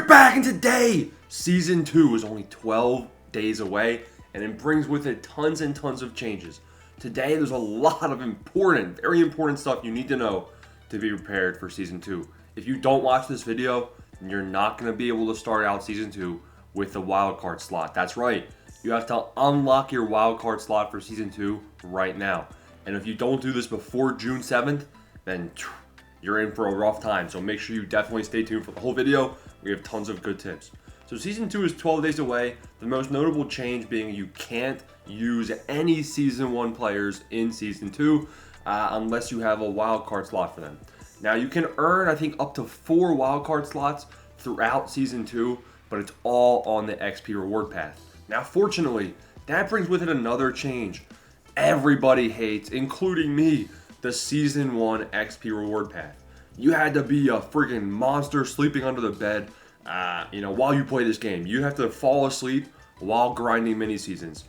back, and today, Season 2 is only 12 days away, and it brings with it tons and tons of changes. Today, there's a lot of important, very important stuff you need to know to be prepared for Season 2. If you don't watch this video, then you're not going to be able to start out Season 2 with the wildcard slot. That's right. You have to unlock your wildcard slot for Season 2 right now. And if you don't do this before June 7th, then you're in for a rough time. So make sure you definitely stay tuned for the whole video. We have tons of good tips. So Season 2 is 12 days away. The most notable change being you can't use any Season 1 players in Season 2 unless you have a wildcard slot for them. Now you can earn, I think, up to 4 wildcard slots throughout Season 2, but it's all on the XP reward path. Now fortunately, that brings with it another change. Everybody hates, including me, the Season 1 XP reward path. You had to be a freaking monster sleeping under the bed, while you play this game. You have to fall asleep while grinding mini seasons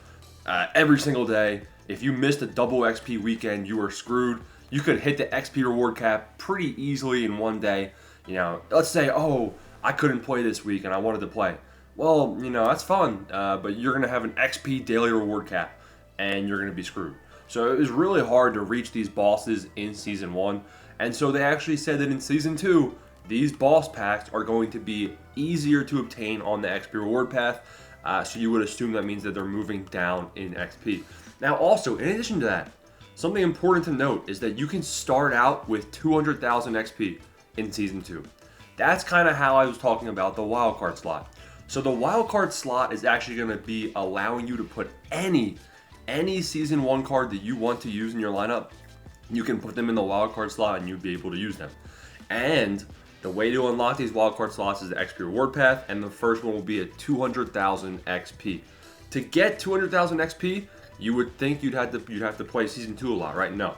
every single day. If you missed a double XP weekend, you were screwed. You could hit the XP reward cap pretty easily in one day. Let's say, oh, I couldn't play this week and I wanted to play. Well, that's fun, but you're gonna have an XP daily reward cap, and you're gonna be screwed. So it was really hard to reach these bosses in Season 1, and so they actually said that in Season 2, these boss packs are going to be easier to obtain on the XP reward path, so you would assume that means that they're moving down in XP. Now also, in addition to that, something important to note is that you can start out with 200,000 XP in Season 2. That's kind of how I was talking about the wildcard slot. So the wildcard slot is actually going to be allowing you to put any Season 1 card that you want to use in your lineup. You can put them in the wildcard slot and you'll be able to use them. And the way to unlock these wildcard slots is the XP reward path, and the first one will be at 200,000 XP. To get 200,000 XP, you would think you'd have to play Season 2 a lot, right? No.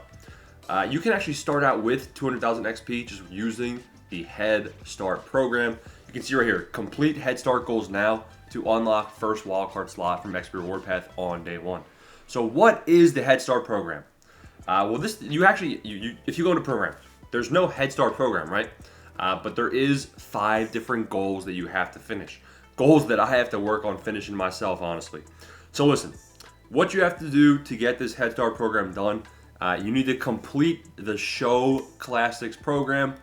You can actually start out with 200,000 XP just using the Head Start program. You can see right here, complete Head Start goals now to unlock first wildcard slot from XP reward path on day 1. So what is the Head Start program? If you go into program, there's no Head Start program, right? But there is 5 different goals that you have to finish. Goals that I have to work on finishing myself, honestly. So listen, what you have to do to get this Head Start program done, you need to complete the Show Classics program.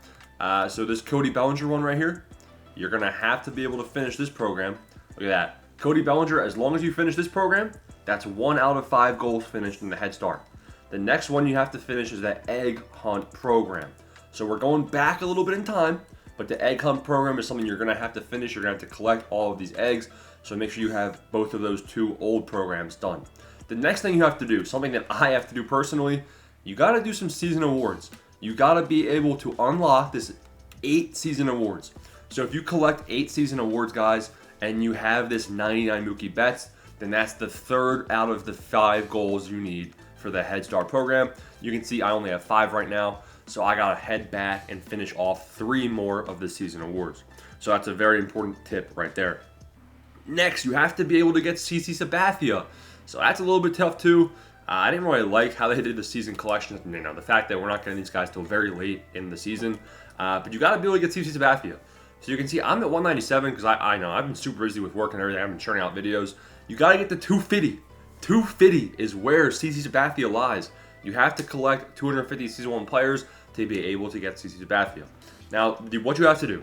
So this Cody Bellinger one right here, you're going to have to be able to finish this program. Look at that. Cody Bellinger, as long as you finish this program, that's 1 out of 5 goals finished in the Head Start. The next one you have to finish is the Egg Hunt program. So we're going back a little bit in time, but the Egg Hunt program is something you're going to have to finish. You're going to have to collect all of these eggs, so make sure you have both of those 2 old programs done. The next thing you have to do, something that I have to do personally, you got to do some season awards. You got to be able to unlock this 8 season awards. So if you collect 8 season awards, guys, and you have this 99 Mookie Betts, then that's the 3rd out of the 5 goals you need for the Head Start program. You can see I only have 5 right now, so I gotta head back and finish off 3 more of the season awards. So that's a very important tip right there. Next, you have to be able to get CC Sabathia. So that's a little bit tough too. I didn't really like how they did the season collections. The fact that we're not getting these guys till very late in the season. But you gotta be able to get CC Sabathia. So you can see I'm at 197 because I know I've been super busy with work and everything. I've been churning out videos. You gotta get to 250. 250 is where CC Sabathia lies. You have to collect 250 Season 1 players to be able to get CC Sabathia. Now, what you have to do,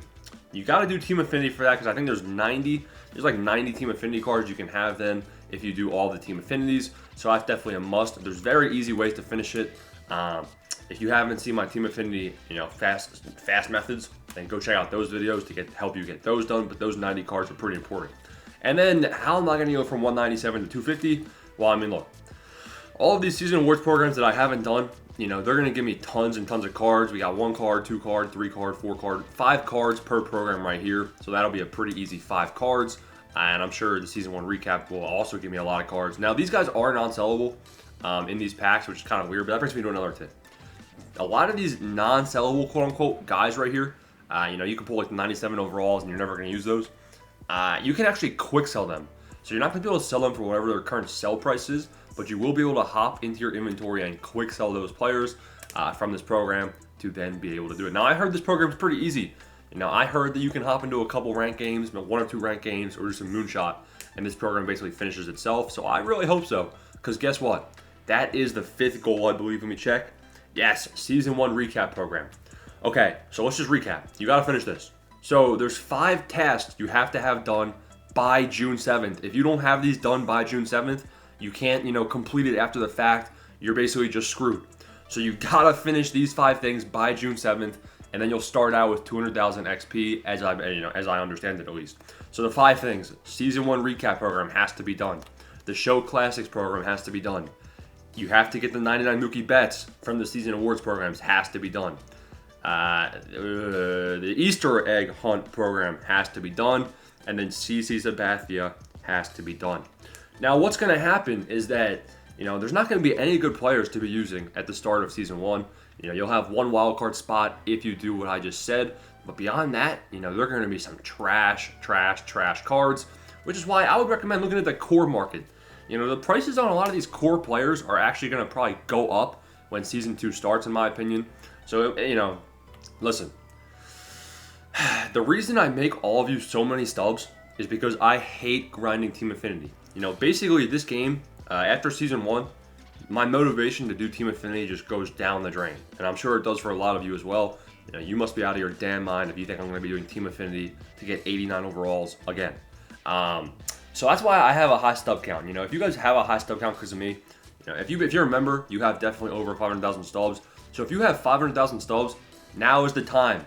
you got to do Team Affinity for that because I think there's like 90 Team Affinity cards you can have then if you do all the Team Affinities. So that's definitely a must. There's very easy ways to finish it. If you haven't seen my Team Affinity, fast methods, then go check out those videos to help you get those done. But those 90 cards are pretty important. And then how am I going to go from 197 to 250? Well, look, all of these season awards programs that I haven't done, they're going to give me tons and tons of cards. We got 1 card, 2 card, 3 card, 4 card, 5 cards per program right here. So that'll be a pretty easy 5 cards. And I'm sure the Season 1 recap will also give me a lot of cards. Now, these guys are non-sellable in these packs, which is kind of weird, but that brings me to another tip. A lot of these non-sellable, quote-unquote, guys right here, you can pull like the 97 overalls and you're never going to use those. You can actually quick sell them. So you're not going to be able to sell them for whatever their current sell price is, but you will be able to hop into your inventory and quick sell those players from this program to then be able to do it. Now, I heard this program is pretty easy. I heard that you can hop into a couple ranked games, 1 or 2 ranked games, or just a moonshot, and this program basically finishes itself. So I really hope so, because guess what? That is the 5th goal, I believe. Let me check. Yes, Season 1 recap program. Okay, so let's just recap. You got to finish this. So there's 5 tasks you have to have done by June 7th. If you don't have these done by June 7th, you can't, complete it after the fact. You're basically just screwed. So you got to finish these 5 things by June 7th, and then you'll start out with 200,000 XP as I understand it at least. So the 5 things: Season 1 recap program has to be done. The Show Classics program has to be done. You have to get the 99 Mookie bets from the season awards programs, has to be done. The Easter egg hunt program has to be done, and then CC Sabathia has to be done. Now, what's going to happen is that there's not going to be any good players to be using at the start of season 1. You'll have 1 wild card spot if you do what I just said, but beyond that, there are going to be some trash cards, which is why I would recommend looking at the core market. The prices on a lot of these core players are actually going to probably go up when season 2 starts, in my opinion. So, listen, the reason I make all of you so many stubs is because I hate grinding Team Affinity. Basically this game, after season 1, my motivation to do Team Affinity just goes down the drain. And I'm sure it does for a lot of you as well. You must be out of your damn mind if you think I'm going to be doing Team Affinity to get 89 overalls again. So that's why I have a high stub count. If you guys have a high stub count because of me, if you're a member, you have definitely over 500,000 stubs. So if you have 500,000 stubs, now is the time.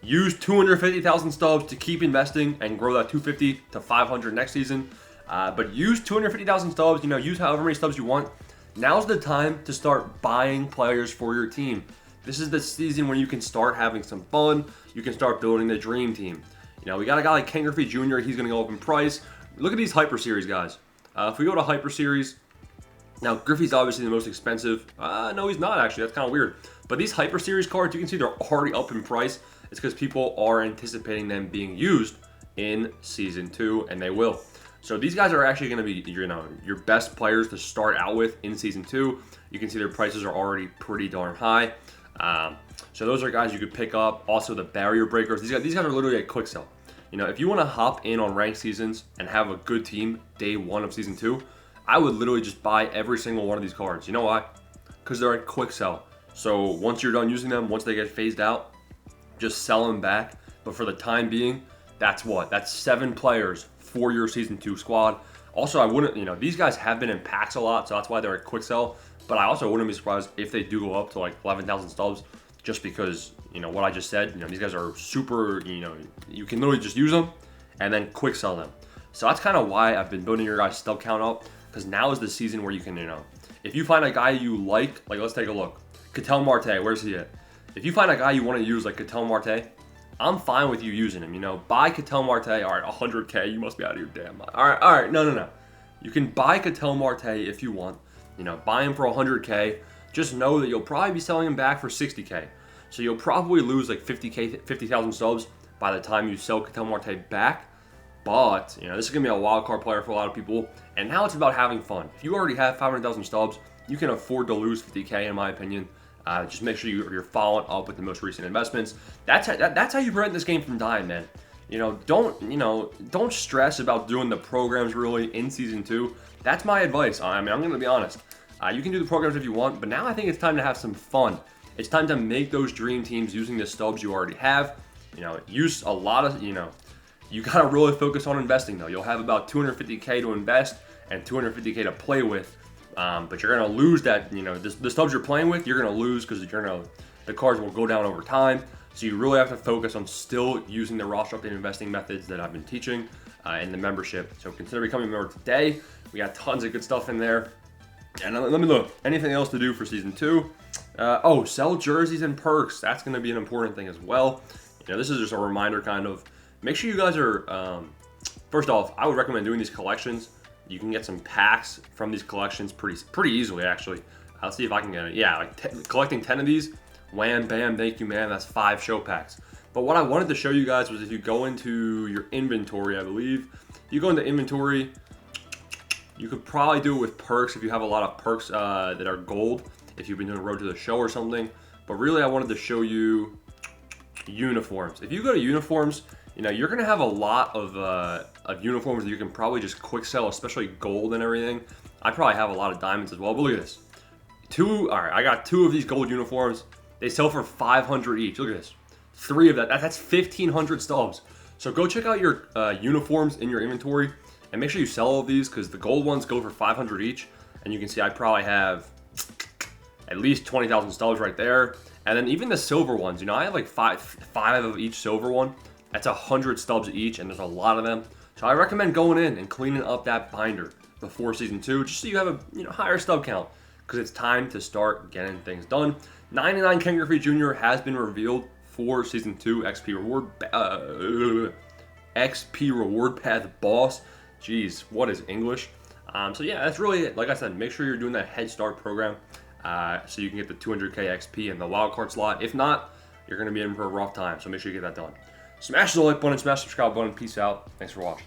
Use 250,000 stubs to keep investing and grow that 250 to 500 next season. But use 250,000 stubs, use however many stubs you want. Now's the time to start buying players for your team. This is the season when you can start having some fun. You can start building the dream team. We got a guy like Ken Griffey Jr., he's going to go up in price. Look at these Hyper Series guys. If we go to Hyper Series, now Griffey's obviously the most expensive. No, he's not actually. That's kind of weird. But these Hyper Series cards, you can see they're already up in price. It's because people are anticipating them being used in Season 2, and they will. So these guys are actually going to be, your best players to start out with in Season 2. You can see their prices are already pretty darn high. So those are guys you could pick up. Also the barrier breakers. These guys are literally a quick sell. If you want to hop in on ranked seasons and have a good team day 1 of Season 2, I would literally just buy every single one of these cards. You know why? Because they're a quick sell. So once you're done using them, once they get phased out, just sell them back. But for the time being, that's 7 players for your Season 2 squad. Also, I wouldn't, these guys have been in packs a lot, so that's why they're a quick sell. But I also wouldn't be surprised if they do go up to like 11,000 stubs, just because, what I just said. These guys are super, you can literally just use them and then quick sell them. So that's kind of why I've been building your guys' stub count up, because now is the season where you can, if you find a guy you like let's take a look. Ketel Marte, where's he at? If you find a guy you want to use like Ketel Marte, I'm fine with you using him. Buy Ketel Marte. All right, 100K. You must be out of your damn mind. All right. No. You can buy Ketel Marte if you want. Buy him for 100K. Just know that you'll probably be selling him back for 60K. So you'll probably lose like 50,000 subs by the time you sell Ketel Marte back. But, this is going to be a wild card player for a lot of people. And now it's about having fun. If you already have 500,000 stubs, you can afford to lose 50K in my opinion. Just make sure you're following up with the most recent investments. That's how you prevent this game from dying, man. Don't stress about doing the programs really in Season 2. That's my advice. I'm going to be honest. You can do the programs if you want, but now I think it's time to have some fun. It's time to make those dream teams using the stubs you already have. Use a lot of, you got to really focus on investing though. You'll have about 250K to invest and 250K to play with. But you're going to lose that, the stubs you're playing with, you're going to lose because the cards will go down over time. So you really have to focus on still using the roster update investing methods that I've been teaching in the membership. So consider becoming a member today. We got tons of good stuff in there. And let me look. Anything else to do for Season 2? Sell jerseys and perks. That's going to be an important thing as well. This is just a reminder kind of. Make sure you guys are, first off, I would recommend doing these collections. You can get some packs from these collections pretty easily, actually. I'll see if I can get it. Yeah, collecting 10 of these, wham, bam, thank you, man. That's 5 show packs. But what I wanted to show you guys was if you go into your inventory, I believe. You go into inventory, you could probably do it with perks if you have a lot of perks that are gold, if you've been doing Road to the Show or something. But really, I wanted to show you uniforms. If you go to uniforms, you know, you're going to have a lot of uniforms that you can probably just quick sell, especially gold and everything. I probably have a lot of diamonds as well, but look at this. All right, I got 2 of these gold uniforms. They sell for 500 each. Look at this. 3 of that's 1,500 stubs. So go check out your uniforms in your inventory and make sure you sell all of these because the gold ones go for 500 each. And you can see I probably have at least 20,000 stubs right there. And then even the silver ones, you know, I have like five of each silver one. That's 100 stubs each, and there's a lot of them. So I recommend going in and cleaning up that binder before Season 2, just so you have a higher stub count, because it's time to start getting things done. 99 Ken Griffey Jr. has been revealed for Season 2 XP Reward Path Boss. Jeez, what is English? So yeah, that's really it. Like I said, make sure you're doing that Head Start program so you can get the 200k XP and the wildcard slot. If not, you're going to be in for a rough time, so make sure you get that done. Smash the like button, smash the subscribe button. Peace out. Thanks for watching.